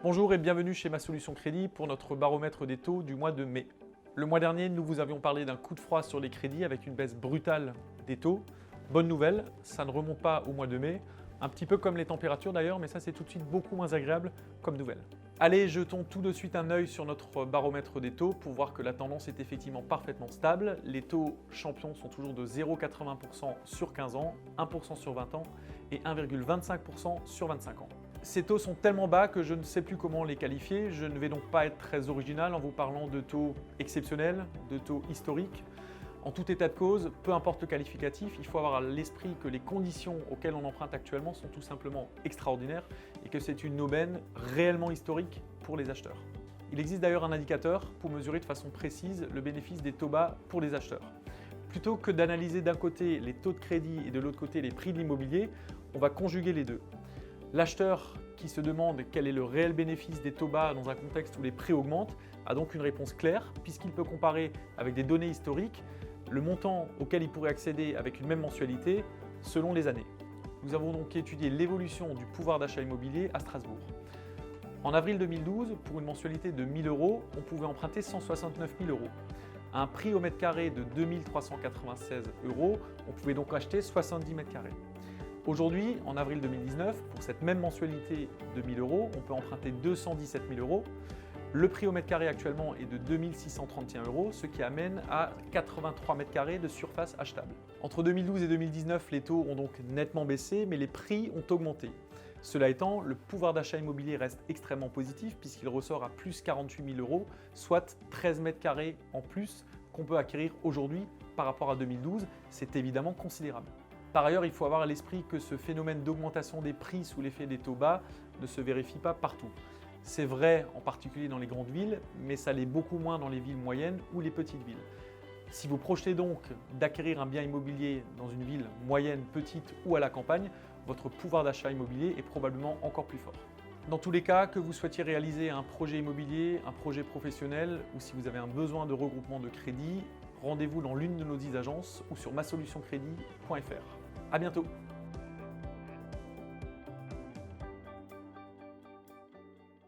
Bonjour et bienvenue chez Ma Solution Crédit pour notre baromètre des taux du mois de mai. Le mois dernier, nous vous avions parlé d'un coup de froid sur les crédits avec une baisse brutale des taux. Bonne nouvelle, ça ne remonte pas au mois de mai, un petit peu comme les températures d'ailleurs, mais ça c'est tout de suite beaucoup moins agréable comme nouvelle. Allez, jetons tout de suite un œil sur notre baromètre des taux pour voir que la tendance est effectivement parfaitement stable. Les taux champions sont toujours de 0,80% sur 15 ans, 1% sur 20 ans et 1,25% sur 25 ans. Ces taux sont tellement bas que je ne sais plus comment les qualifier. Je ne vais donc pas être très original en vous parlant de taux exceptionnels, de taux historiques. En tout état de cause, peu importe le qualificatif, il faut avoir à l'esprit que les conditions auxquelles on emprunte actuellement sont tout simplement extraordinaires et que c'est une aubaine réellement historique pour les acheteurs. Il existe d'ailleurs un indicateur pour mesurer de façon précise le bénéfice des taux bas pour les acheteurs. Plutôt que d'analyser d'un côté les taux de crédit et de l'autre côté les prix de l'immobilier, on va conjuguer les deux. L'acheteur qui se demande quel est le réel bénéfice des taux bas dans un contexte où les prix augmentent a donc une réponse claire puisqu'il peut comparer avec des données historiques le montant auquel il pourrait accéder avec une même mensualité selon les années. Nous avons donc étudié l'évolution du pouvoir d'achat immobilier à Strasbourg. En avril 2012, pour une mensualité de 1 000 €, on pouvait emprunter 169 000 €. À un prix au mètre carré de 2 396 €, on pouvait donc acheter 70 mètres carrés. Aujourd'hui, en avril 2019, pour cette même mensualité de 1 000 €, on peut emprunter 217 000 €. Le prix au mètre carré actuellement est de 2 631 €, ce qui amène à 83 mètres carrés de surface achetable. Entre 2012 et 2019, les taux ont donc nettement baissé, mais les prix ont augmenté. Cela étant, le pouvoir d'achat immobilier reste extrêmement positif puisqu'il ressort à plus 48 000 €, soit 13 mètres carrés en plus qu'on peut acquérir aujourd'hui par rapport à 2012. C'est évidemment considérable. Par ailleurs, il faut avoir à l'esprit que ce phénomène d'augmentation des prix sous l'effet des taux bas ne se vérifie pas partout. C'est vrai en particulier dans les grandes villes, mais ça l'est beaucoup moins dans les villes moyennes ou les petites villes. Si vous projetez donc d'acquérir un bien immobilier dans une ville moyenne, petite ou à la campagne, votre pouvoir d'achat immobilier est probablement encore plus fort. Dans tous les cas, que vous souhaitiez réaliser un projet immobilier, un projet professionnel ou si vous avez un besoin de regroupement de crédit, rendez-vous dans l'une de nos 10 agences ou sur masolutioncredit.fr. À bientôt!